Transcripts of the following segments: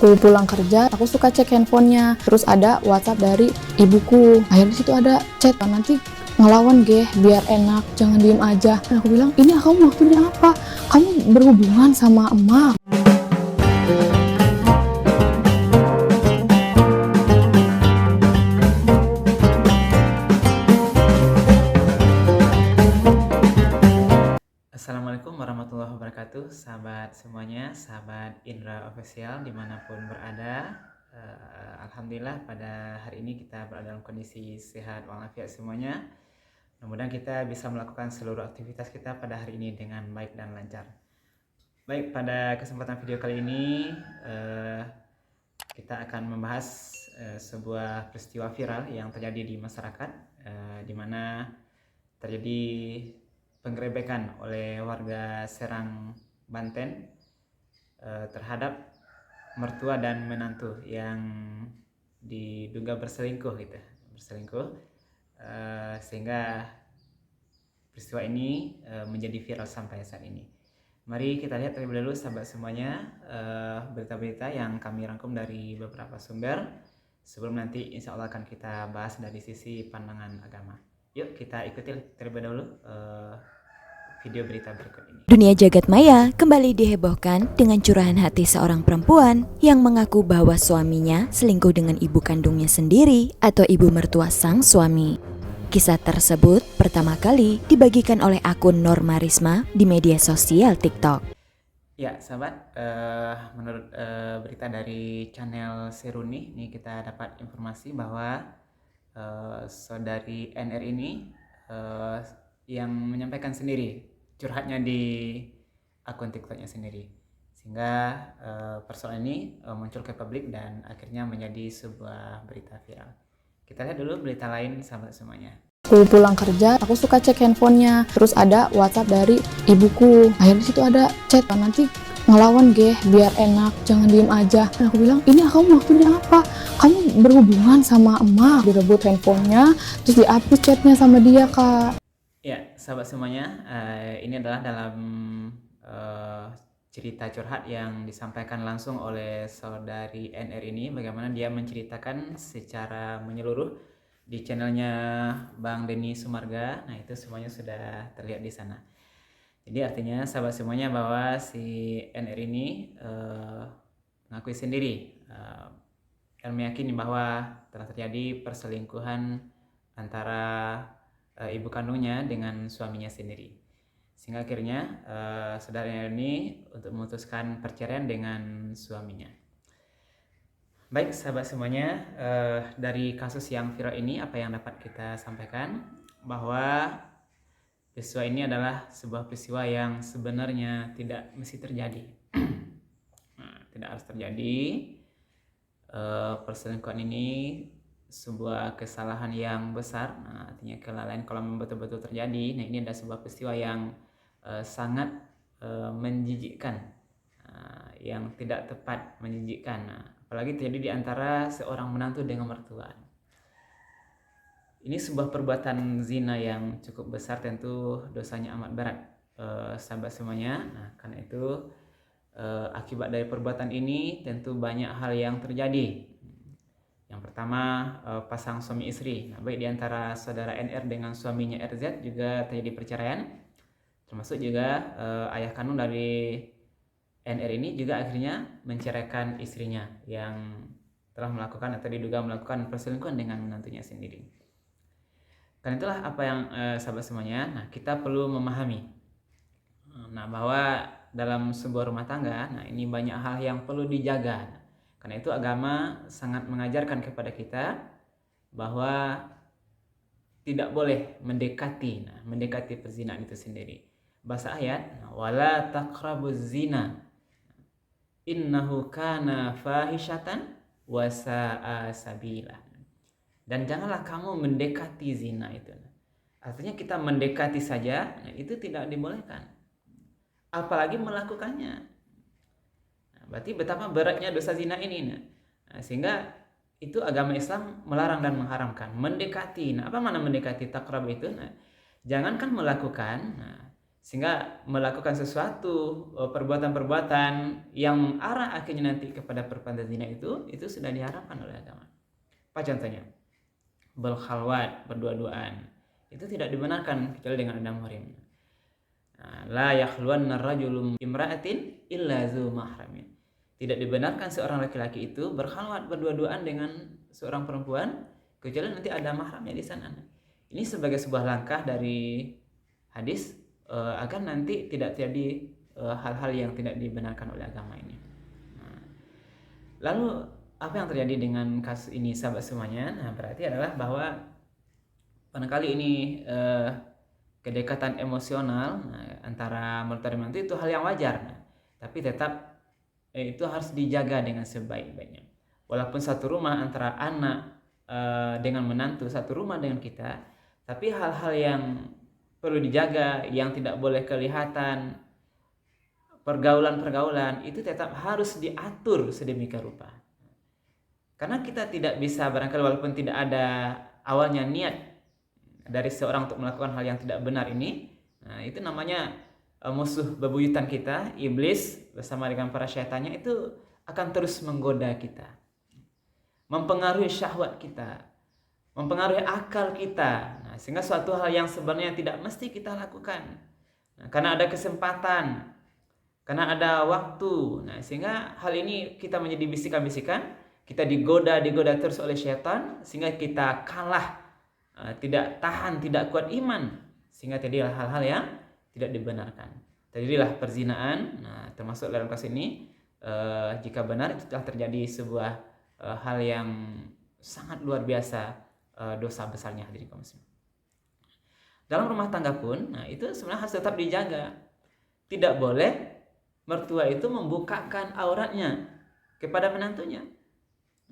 Aku pulang kerja, aku suka cek handphonenya. Terus ada WhatsApp dari ibuku. Akhirnya di situ ada chat, nanti ngelawan ge biar enak, jangan diem aja. Dan aku bilang, ini kamu maksudnya apa? Kamu berhubungan sama emak. Assalamualaikum warahmatullahi wabarakatuh, sahabat semuanya, sahabat Indra Official dimanapun berada. Alhamdulillah pada hari ini kita berada dalam kondisi sehat walafiat semuanya. Mudah-mudahan kita bisa melakukan seluruh aktivitas kita pada hari ini dengan baik dan lancar. Baik, pada kesempatan video kali ini kita akan membahas sebuah peristiwa viral yang terjadi di masyarakat, di mana terjadi penggerebekan oleh warga Serang, Banten terhadap mertua dan menantu yang diduga berselingkuh sehingga peristiwa ini menjadi viral sampai saat ini. Mari kita lihat terlebih dahulu sahabat semuanya berita-berita yang kami rangkum dari beberapa sumber sebelum nanti insya Allah akan kita bahas dari sisi pandangan agama. Yuk kita ikuti terlebih dahulu video berita berikut ini. Dunia jagat maya kembali dihebohkan dengan curahan hati seorang perempuan yang mengaku bahwa suaminya selingkuh dengan ibu kandungnya sendiri atau ibu mertua sang suami. Kisah tersebut pertama kali dibagikan oleh akun Norma Risma di media sosial TikTok. Ya sahabat, menurut berita dari channel Seruni, ini kita dapat informasi bahwa saudari NR ini yang menyampaikan sendiri curhatnya di akun TikToknya sendiri, sehingga persoalan ini muncul ke publik dan akhirnya menjadi sebuah berita viral. Kita lihat dulu berita lain sahabat semuanya. Aku pulang kerja, aku suka cek handphonenya. Terus ada WhatsApp dari ibuku. Akhirnya di situ ada chat, nanti ngelawan ge biar enak, jangan diem aja. Dan aku bilang, ini kamu maksudnya apa? Kamu berhubungan sama emak. Direbut handphonenya, terus dihapus chatnya sama dia, Kak. Ya sahabat semuanya, ini adalah dalam cerita curhat yang disampaikan langsung oleh saudari NR ini, bagaimana dia menceritakan secara menyeluruh di channelnya Bang Denny Sumarga. Nah itu semuanya sudah terlihat di sana. Jadi artinya sahabat semuanya bahwa si NR ini mengakui sendiri dan meyakini bahwa telah terjadi perselingkuhan antara ibu kandungnya dengan suaminya sendiri, sehingga akhirnya saudara ini untuk memutuskan perceraian dengan suaminya. Baik sahabat semuanya, dari kasus yang viral ini apa yang dapat kita sampaikan, bahwa peristiwa ini adalah sebuah peristiwa yang sebenarnya tidak mesti terjadi. Tidak harus terjadi. Perselingkuhan ini sebuah kesalahan yang besar. Nah, artinya kelalaian kalau betul-betul terjadi. Nah, ini adalah sebuah peristiwa yang sangat menjijikkan, yang tidak tepat menjijikkan. Nah, apalagi terjadi di antara seorang menantu dengan mertua. Ini sebuah perbuatan zina yang cukup besar, tentu dosanya amat berat, sahabat semuanya. Nah, karena itu akibat dari perbuatan ini tentu banyak hal yang terjadi. Yang pertama, pasang suami istri. Nah, baik di antara saudara NR dengan suaminya RZ juga terjadi perceraian. Termasuk juga ayah kandung dari NR ini juga akhirnya menceraikan istrinya yang telah melakukan atau diduga melakukan perselingkuhan dengan menantunya sendiri. Karena itulah apa yang sahabat semuanya, nah kita perlu memahami bahwa dalam sebuah rumah tangga, nah ini banyak hal yang perlu dijaga. Karena itu agama sangat mengajarkan kepada kita bahwa tidak boleh mendekati perzinaan itu sendiri. Bahasa ayat, wala taqrabuz zina innahu kana fahisyatan wa sa'a sabila. Dan janganlah kamu mendekati zina itu. Artinya kita mendekati saja, nah itu tidak dibolehkan. Apalagi melakukannya. Berarti betapa beratnya dosa zina ini. Nah, sehingga itu agama Islam melarang dan mengharamkan mendekati. Nah, apa mana mendekati? Takrab itu, nah, jangankan melakukan, nah, sehingga melakukan sesuatu perbuatan-perbuatan yang mengarah akhirnya nanti kepada perbuatan zina itu sudah diharamkan oleh agama. Apa contohnya? Berkhalwat, berdua-duaan, itu tidak dibenarkan kecuali dengan ada mahram. La yakhluwanna rajulun imra'atin illa zu mahramin. Tidak dibenarkan seorang laki-laki itu berkhalwat, berdua-duaan dengan seorang perempuan kecuali nanti ada mahramnya di sana. Ini sebagai sebuah langkah dari hadis agar nanti tidak terjadi hal-hal yang tidak dibenarkan oleh agama ini. Lalu apa yang terjadi dengan kasus ini sahabat semuanya? Nah, berarti adalah bahwa barangkali ini kedekatan emosional antara mertua dan menantu itu hal yang wajar, tapi tetap itu harus dijaga dengan sebaik-baiknya. Walaupun satu rumah antara anak dengan menantu, satu rumah dengan kita, tapi hal-hal yang perlu dijaga, yang tidak boleh kelihatan, pergaulan-pergaulan itu tetap harus diatur sedemikian rupa. Karena kita tidak bisa, barangkali walaupun tidak ada awalnya niat dari seorang untuk melakukan hal yang tidak benar ini, nah itu namanya musuh bebuyutan kita, iblis bersama dengan para syaitannya itu akan terus menggoda kita, mempengaruhi syahwat kita, mempengaruhi akal kita. Nah, sehingga suatu hal yang sebenarnya tidak mesti kita lakukan. Nah, karena ada kesempatan, karena ada waktu. Nah, sehingga hal ini kita menjadi bisikan-bisikan, kita digoda terus oleh syaitan, sehingga kita kalah, tidak tahan, tidak kuat iman, sehingga terjadilah hal-hal yang tidak dibenarkan. Terjadilah perzinaan. Nah, termasuk dalam kasus ini, jika benar itu telah terjadi sebuah hal yang sangat luar biasa, dosa besarnya, hadirin kaum muslimin. Dalam rumah tangga pun, nah itu sebenarnya harus tetap dijaga. Tidak boleh mertua itu membukakan auratnya kepada menantunya.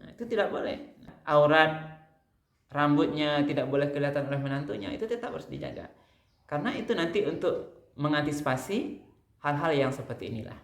Nah, itu tidak boleh. Aurat rambutnya tidak boleh kelihatan oleh menantunya, itu tetap harus dijaga. Karena itu nanti untuk mengantisipasi hal-hal yang seperti inilah.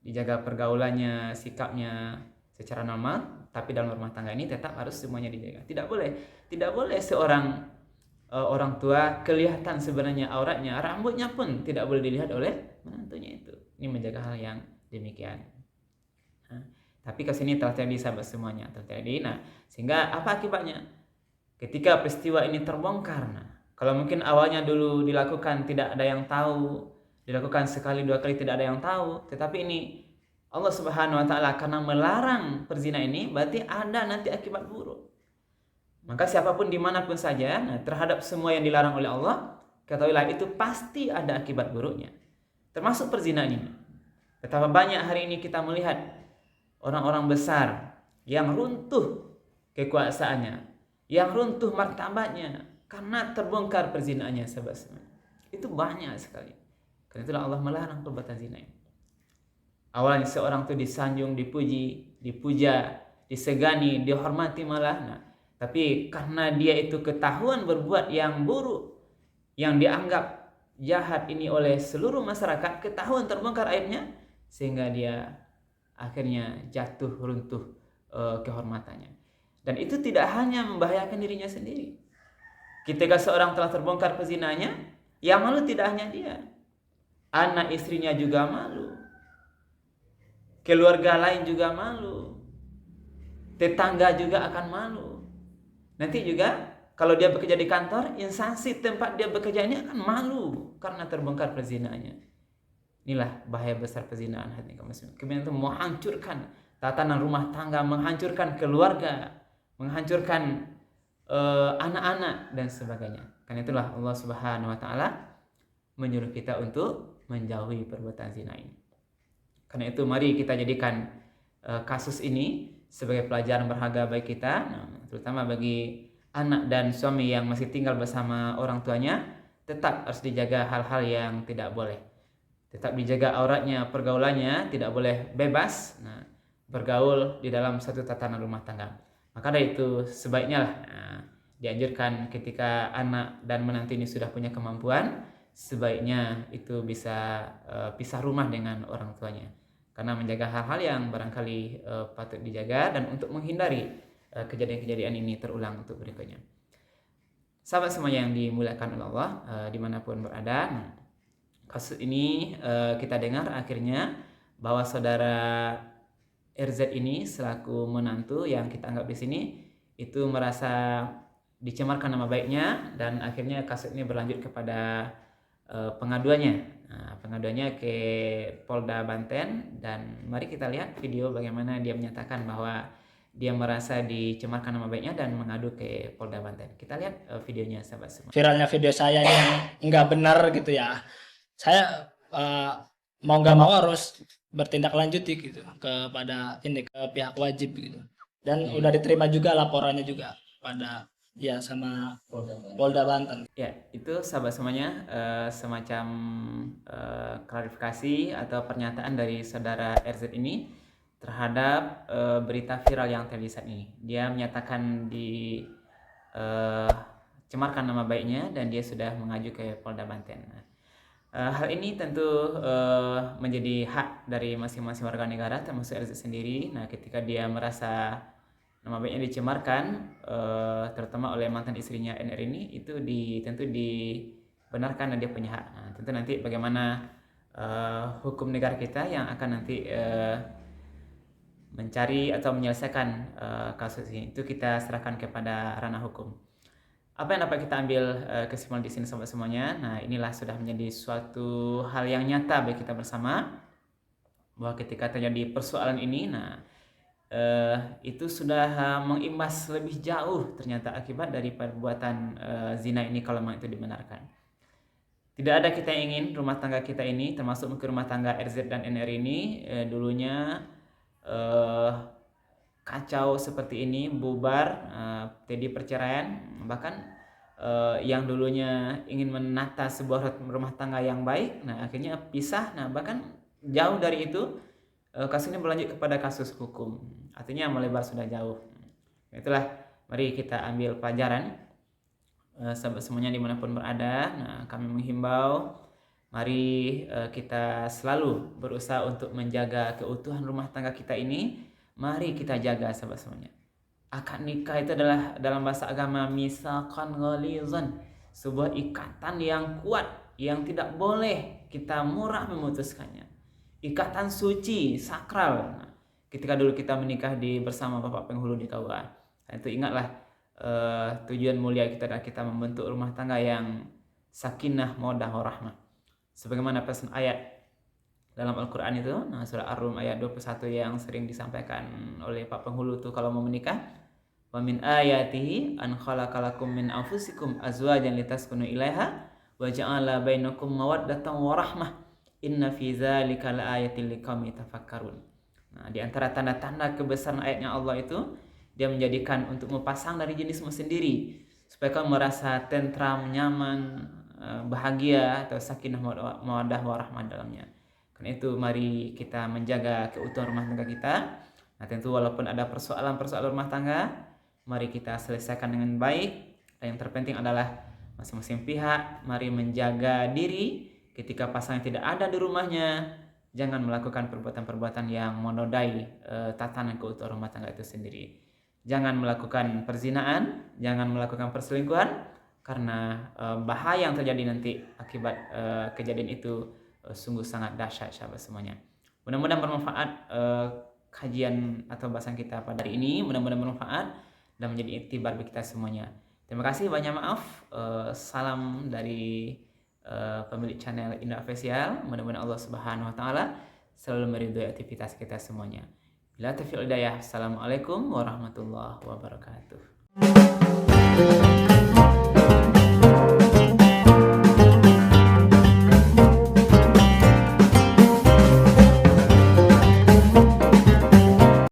Dijaga pergaulannya, sikapnya secara normal, tapi dalam rumah tangga ini tetap harus semuanya dijaga. Tidak boleh seorang orang tua kelihatan sebenarnya auratnya, rambutnya pun tidak boleh dilihat oleh menantunya itu. Ini menjaga hal yang demikian. Nah, tapi kesini telah terjadi sahabat semuanya, terjadi. Nah, sehingga apa akibatnya? Ketika peristiwa ini terbongkar, nah, kalau mungkin awalnya dulu dilakukan tidak ada yang tahu, dilakukan sekali dua kali tidak ada yang tahu, tetapi ini Allah Subhanahu wa taala karena melarang perzina ini, berarti ada nanti akibat buruk. Maka siapapun dimanapun saja, nah, terhadap semua yang dilarang oleh Allah, ketahuilah itu pasti ada akibat buruknya. Termasuk perzinaan ini. Betapa banyak hari ini kita melihat orang-orang besar yang runtuh kekuasaannya, yang runtuh martabatnya karena terbongkar perzinaannya sebab-sebab. Itu banyak sekali. Karena itulah Allah melarang perbuatan zina ini. Awalnya seorang itu disanjung, dipuji, dipuja, disegani, dihormati malah. Nah, tapi karena dia itu ketahuan berbuat yang buruk, yang dianggap jahat ini oleh seluruh masyarakat, ketahuan terbongkar aibnya, sehingga dia akhirnya jatuh runtuh kehormatannya. Dan itu tidak hanya membahayakan dirinya sendiri. Ketika seorang telah terbongkar perzinaannya, yang malu tidak hanya dia, anak istrinya juga malu, keluarga lain juga malu, tetangga juga akan malu. Nanti juga kalau dia bekerja di kantor, instansi tempat dia bekerja ini akan malu karena terbongkar perzinaannya. Inilah bahaya besar perzinaan, hadirin kaum muslimin. Kemudian itu menghancurkan tatanan rumah tangga, menghancurkan keluarga, menghancurkan anak-anak dan sebagainya. Karena itulah Allah Subhanahu wa taala menyuruh kita untuk menjauhi perbuatan zina ini. Karena itu mari kita jadikan kasus ini sebagai pelajaran berharga bagi kita, terutama bagi anak dan suami yang masih tinggal bersama orang tuanya. Tetap harus dijaga hal-hal yang tidak boleh. Tetap dijaga auratnya, pergaulannya, tidak boleh bebas bergaul di dalam satu tatanan rumah tangga. Maka dari itu sebaiknya lah dianjurkan ketika anak dan menantu ini sudah punya kemampuan, sebaiknya itu bisa pisah rumah dengan orang tuanya. Karena menjaga hal-hal yang barangkali patut dijaga dan untuk menghindari kejadian-kejadian ini terulang untuk berikutnya. Sahabat semuanya yang dimuliakan oleh Allah, dimanapun berada, nah, kasus ini kita dengar akhirnya bahwa saudara RZ ini selaku menantu yang kita anggap di sini itu merasa dicemarkan nama baiknya, dan akhirnya kasus ini berlanjut kepada pengaduannya. Nah, pengaduannya ke Polda Banten, dan mari kita lihat video bagaimana dia menyatakan bahwa dia merasa dicemarkan nama baiknya dan mengadu ke Polda Banten. Kita lihat videonya sahabat semua. Viralnya video saya ini yang nggak benar gitu ya. Saya mau nggak mau harus bertindak lanjuti gitu kepada ini, ke pihak wajib gitu. Dan udah diterima juga laporannya juga pada ya sama Polda Banten. Ya, itu sahabat semuanya semacam klarifikasi atau pernyataan dari saudara RZ ini terhadap berita viral yang terjadi saat ini. Dia menyatakan cemarkan nama baiknya dan dia sudah mengaju ke Polda Banten. Hal ini tentu menjadi hak dari masing-masing warga negara termasuk RZ sendiri. Nah, ketika dia merasa nama baiknya dicemarkan, terutama oleh mantan istrinya NR ini, itu tentu dibenarkan dan dia punya hak. Nah, tentu nanti bagaimana hukum negara kita yang akan nanti mencari atau menyelesaikan kasus ini, itu kita serahkan kepada ranah hukum. Apa yang dapat kita ambil kesimpulan di sini sahabat semuanya? Nah, inilah sudah menjadi suatu hal yang nyata bagi kita bersama, bahwa ketika terjadi persoalan ini, nah itu sudah mengimbas lebih jauh ternyata akibat dari perbuatan zina ini kalau memang itu dibenarkan. Tidak ada kita yang ingin rumah tangga kita ini, termasuk mungkin rumah tangga RZ dan NR ini dulunya kacau seperti ini, bubar, terjadi perceraian, bahkan yang dulunya ingin menata sebuah rumah tangga yang baik, nah akhirnya pisah. Nah, bahkan jauh dari itu kasus ini berlanjut kepada kasus hukum, artinya melebar sudah jauh. Itulah, mari kita ambil pelajaran sahabat semuanya dimanapun berada. Nah, kami menghimbau, mari kita selalu berusaha untuk menjaga keutuhan rumah tangga kita ini. Mari kita jaga sahabat semuanya. Akad nikah itu adalah dalam bahasa agama misaqan ghalizan, sebuah ikatan yang kuat yang tidak boleh kita murah memutuskannya. Ikatan suci, sakral. Nah, ketika dulu kita menikah bersama Bapak Penghulu di KUA, nah, itu ingatlah tujuan mulia kita adalah kita membentuk rumah tangga yang sakinah, mawaddah, warahmah. Sebagaimana pesan ayat dalam Al-Quran itu, nah, surah Ar-Rum ayat 21 yang sering disampaikan oleh Pak Penghulu tuh kalau mau menikah, wa min ayatihi an khalaqalakum min anfusikum azwajan litaskunu ilaiha wa ja'ala bainakum mawaddatan wa rahmah inna fi dzalika laayatil liqaumin tafakkarun. Nah, di antara tanda-tanda kebesaran ayatnya Allah itu, dia menjadikan untuk pasang dari jenismu sendiri supaya kamu merasa tentram, nyaman, bahagia atau sakinah, mawaddah, warahmah dalamnya. Karena itu mari kita menjaga keutuhan rumah tangga kita. Nah, tentu walaupun ada persoalan-persoalan rumah tangga, mari kita selesaikan dengan baik. Dan yang terpenting adalah masing-masing pihak mari menjaga diri ketika pasangan tidak ada di rumahnya. Jangan melakukan perbuatan-perbuatan yang menodai tatanan keutuhan rumah tangga itu sendiri. Jangan melakukan perzinaan, jangan melakukan perselingkuhan, karena bahaya yang terjadi nanti akibat kejadian itu sungguh sangat dahsyat sahabat semuanya. Mudah-mudahan bermanfaat kajian atau bahasan kita pada hari ini, mudah-mudahan bermanfaat dan menjadi iktibar bagi kita semuanya. Terima kasih, banyak maaf. Salam dari pemilik channel Indah Official. Mudah-mudahan Allah Subhanahu wa taala selalu meridhoi aktivitas kita semuanya. Bila taufiq hidayah. Assalamualaikum warahmatullahi wabarakatuh.